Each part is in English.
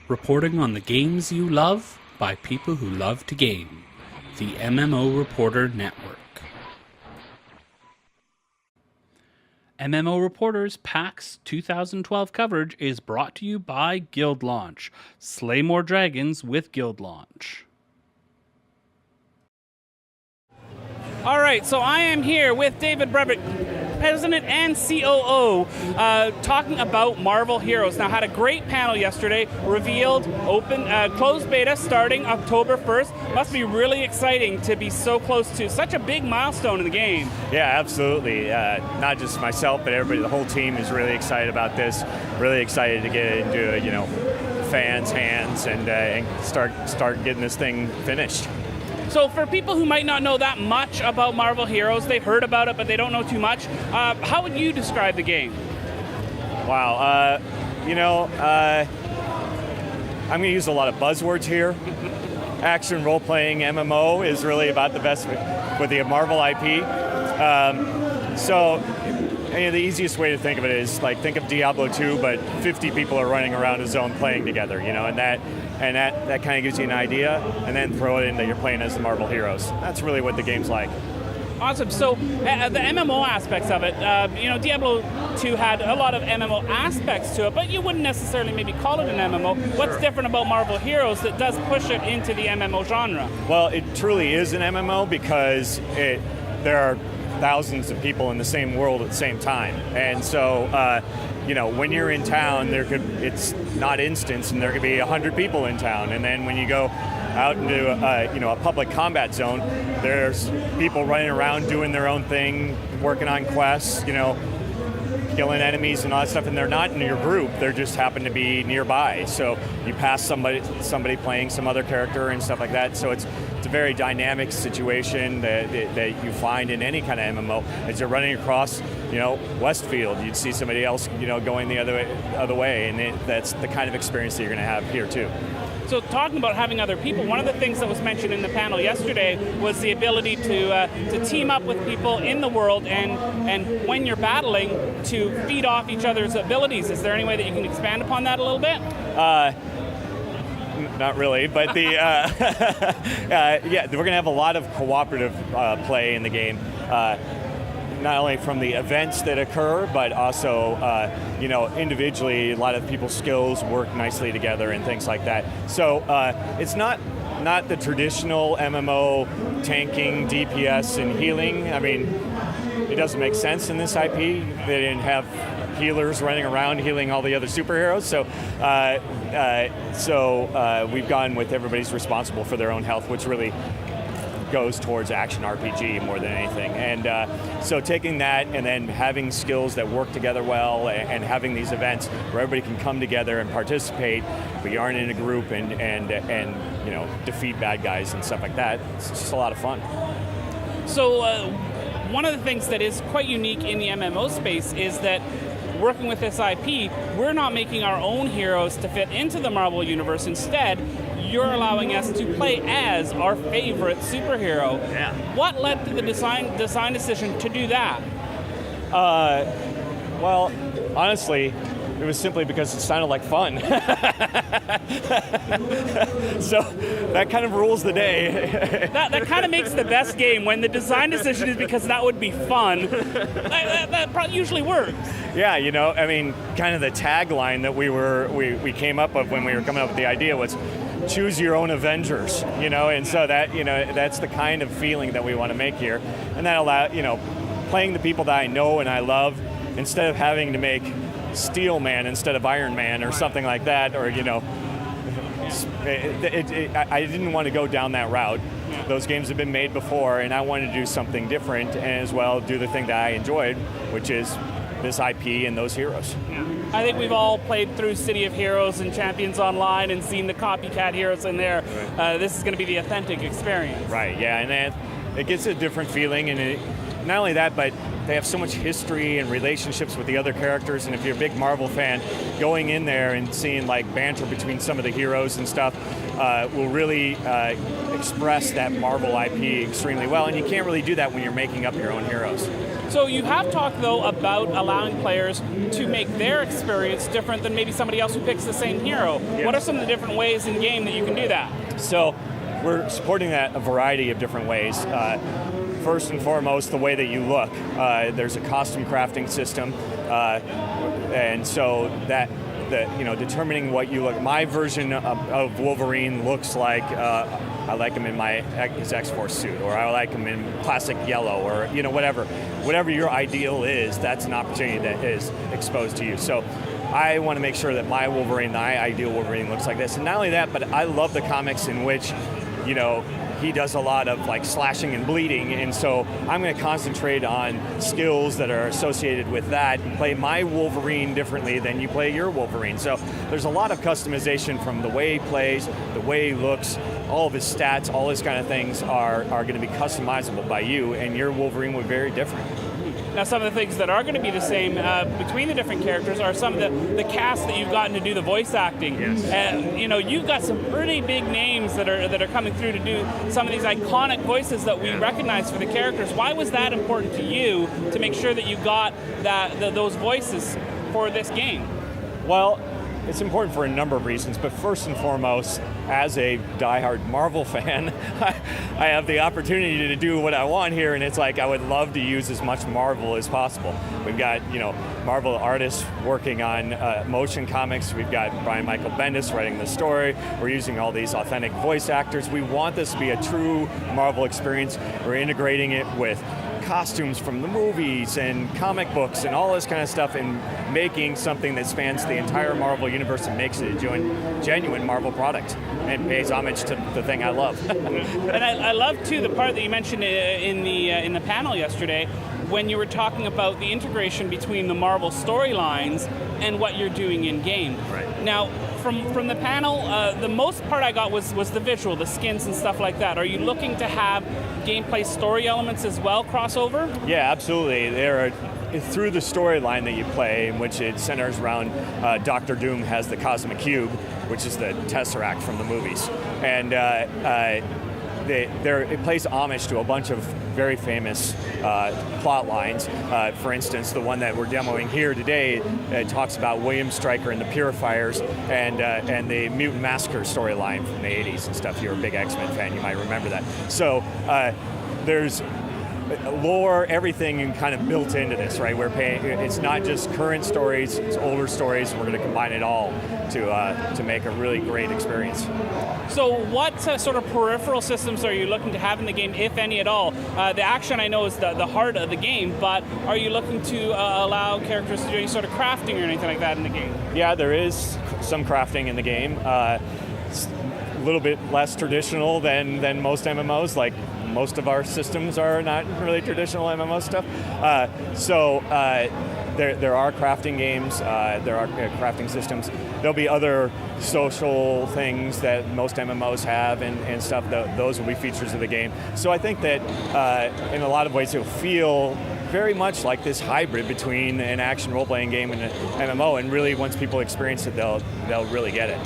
reporting on the games you love by people who love to game. The MMO Reporter Network. MMO Reporter's PAX 2012 coverage is brought to you by Guild Launch. Slay more dragons with Guild Launch. All right, so I am here with David Brevik, President and COO, talking about Marvel Heroes. Now, had a great panel yesterday, revealed closed beta starting October 1st. Must be really exciting to be so close to such a big milestone in the game. Yeah, absolutely. Not just myself, but everybody, the whole team is really excited about this. Really excited to get it into fans' hands and start getting this thing finished. So for people who might not know that much about Marvel Heroes, they've heard about it, but they don't know too much, how would you describe the game? Wow, I'm going to use a lot of buzzwords here. Action role-playing MMO is really about the best with the Marvel IP. The easiest way to think of it is think of Diablo 2, but 50 people are running around a zone playing together, and that kind of gives you an idea, and then throw it in that you're playing as the Marvel Heroes. That's really what the game's like. Awesome. So the MMO aspects of it, Diablo 2 had a lot of MMO aspects to it, but you wouldn't necessarily maybe call it an MMO. What's different about Marvel Heroes that does push it into the MMO genre? Well, it truly is an MMO because there are thousands of people in the same world at the same time, and so when you're in town, it's not instance, and there could be 100 people in town, and then when you go out into a public combat zone, there's people running around doing their own thing, working on quests, killing enemies and all that stuff, and they're not in your group, they just happen to be nearby. So you pass somebody playing some other character and stuff like that. So it's a very dynamic situation that you find in any kind of MMO. As you're running across, Westfield, you'd see somebody else, going the other way, and that's the kind of experience that you're going to have here too. So talking about having other people, one of the things that was mentioned in the panel yesterday was the ability to team up with people in the world and when you're battling, to feed off each other's abilities. Is there any way that you can expand upon that a little bit? Not really, but we're going to have a lot of cooperative play in the game. Not only from the events that occur, but also, individually, a lot of people's skills work nicely together and things like that. So it's not the traditional MMO tanking, DPS, and healing. I mean, it doesn't make sense in this IP. They didn't have healers running around healing all the other superheroes. So we've gone with everybody's responsible for their own health, which really goes towards action RPG more than anything. And so taking that and then having skills that work together well and having these events where everybody can come together and participate, but you aren't in a group and defeat bad guys and stuff like that. It's just a lot of fun. So one of the things that is quite unique in the MMO space is that working with this IP, we're not making our own heroes to fit into the Marvel Universe. Instead, you're allowing us to play as our favorite superhero. Yeah. What led to the design decision to do that? Well, honestly, it was simply because it sounded like fun. So that kind of rules the day. that kind of makes the best game when the design decision is because that would be fun. That usually works. Yeah, kind of the tagline that we came up with when we were coming up with the idea was, choose your own Avengers, and so that, that's the kind of feeling that we want to make here. And that playing the people that I know and I love, instead of having to make Steel Man instead of Iron Man or something like that, or, I didn't want to go down that route. Those games have been made before, and I wanted to do something different and as well do the thing that I enjoyed, which is this IP and those heroes. Yeah. I think we've all played through City of Heroes and Champions Online and seen the copycat heroes in there. Right. This is going to be the authentic experience. Right, yeah, and it gets a different feeling, and not only that, but they have so much history and relationships with the other characters, and if you're a big Marvel fan, going in there and seeing banter between some of the heroes and stuff will really express that Marvel IP extremely well, and you can't really do that when you're making up your own heroes. So you have talked, though, about allowing players to make their experience different than maybe somebody else who picks the same hero. Yes. What are some of the different ways in game that you can do that? So we're supporting that a variety of different ways. First and foremost, the way that you look. There's a costume crafting system, and so that determining what you look. My version of Wolverine looks like I like him in his X-Force suit, or I like him in classic yellow, or whatever your ideal is. That's an opportunity that is exposed to you. So I want to make sure that my ideal Wolverine looks like this. And not only that, but I love the comics in which, he does a lot of like slashing and bleeding, and so I'm going to concentrate on skills that are associated with that and play my Wolverine differently than you play your Wolverine. So there's a lot of customization from the way he plays, the way he looks, all of his stats, all these kind of things are going to be customizable by you, and your Wolverine will be very different. Now, some of the things that are going to be the same between the different characters are some of the cast that you've gotten to do the voice acting. Yes. And you've got some pretty big names that are coming through to do some of these iconic voices that we recognize for the characters. Why was that important to you to make sure that you got those voices for this game? Well, it's important for a number of reasons, but first and foremost, as a diehard Marvel fan, I have the opportunity to do what I want here, and it's like I would love to use as much Marvel as possible. We've got Marvel artists working on motion comics. We've got Brian Michael Bendis writing the story. We're using all these authentic voice actors. We want this to be a true Marvel experience. We're integrating it with costumes from the movies and comic books and all this kind of stuff, and making something that spans the entire Marvel universe and makes it a genuine Marvel product and pays homage to the thing I love. And I love too the part that you mentioned in the panel yesterday when you were talking about the integration between the Marvel storylines and what you're doing in game. Right. Now, from the panel, the most part I got was the visual, the skins and stuff like that. Are you looking to have gameplay story elements as well crossover? Yeah, absolutely. There are, through the storyline that you play, in which it centers around Doctor Doom has the Cosmic Cube, which is the Tesseract from the movies, and it plays homage to a bunch of very famous plot lines. For instance, the one that we're demoing here today talks about William Stryker and the Purifiers and the Mutant Massacre storyline from the 80s and stuff. If you're a big X-Men fan, you might remember that. So there's lore, everything kind of built into this, right? It's not just current stories, it's older stories. We're going to combine it all to make a really great experience. So what sort of peripheral systems are you looking to have in the game, if any at all? The action, I know, is the heart of the game, but are you looking to allow characters to do any sort of crafting or anything like that in the game? Yeah, there is some crafting in the game. It's a little bit less traditional than most MMOs, like most of our systems are not really traditional MMO stuff. There are crafting games, there are crafting systems. There'll be other social things that most MMOs have and stuff. Those will be features of the game. So I think that in a lot of ways it'll feel very much like this hybrid between an action role-playing game and an MMO, and really once people experience it, they'll really get it.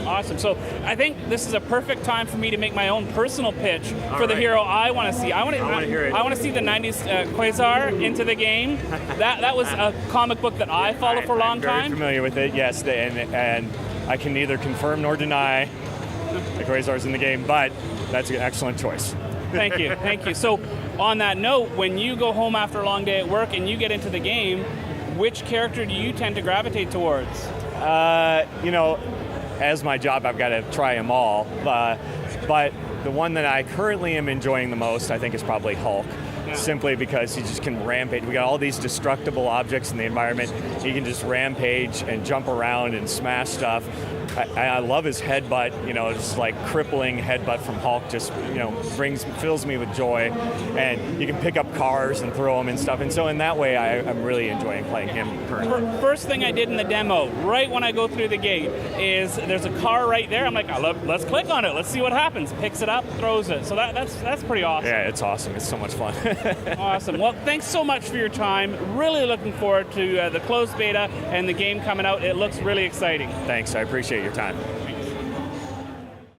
Awesome. So I think this is a perfect time for me to make my own personal pitch for the hero I want to see. I want to hear it. I want to see the 90s Quasar into the game. That was a comic book that I followed for a long time. I'm very familiar with it, yes, and I can neither confirm nor deny the Quasar's in the game, but that's an excellent choice. Thank you, thank you. So on that note, when you go home after a long day at work and you get into the game, which character do you tend to gravitate towards? As my job, I've got to try them all. But the one that I currently am enjoying the most, I think, is probably Hulk. Yeah. Simply because he just can rampage. We got all these destructible objects in the environment. He can just rampage and jump around and smash stuff. I love his headbutt, just like crippling headbutt from Hulk just, fills me with joy. And you can pick up cars and throw them and stuff. And so in that way, I'm really enjoying playing him currently. First thing I did in the demo, right when I go through the gate, is there's a car right there. I'm like, let's click on it. Let's see what happens. Picks it up, throws it. So that's pretty awesome. Yeah, it's awesome. It's so much fun. Awesome. Well, thanks so much for your time. Really looking forward to the closed beta and the game coming out. It looks really exciting. Thanks. I appreciate your time.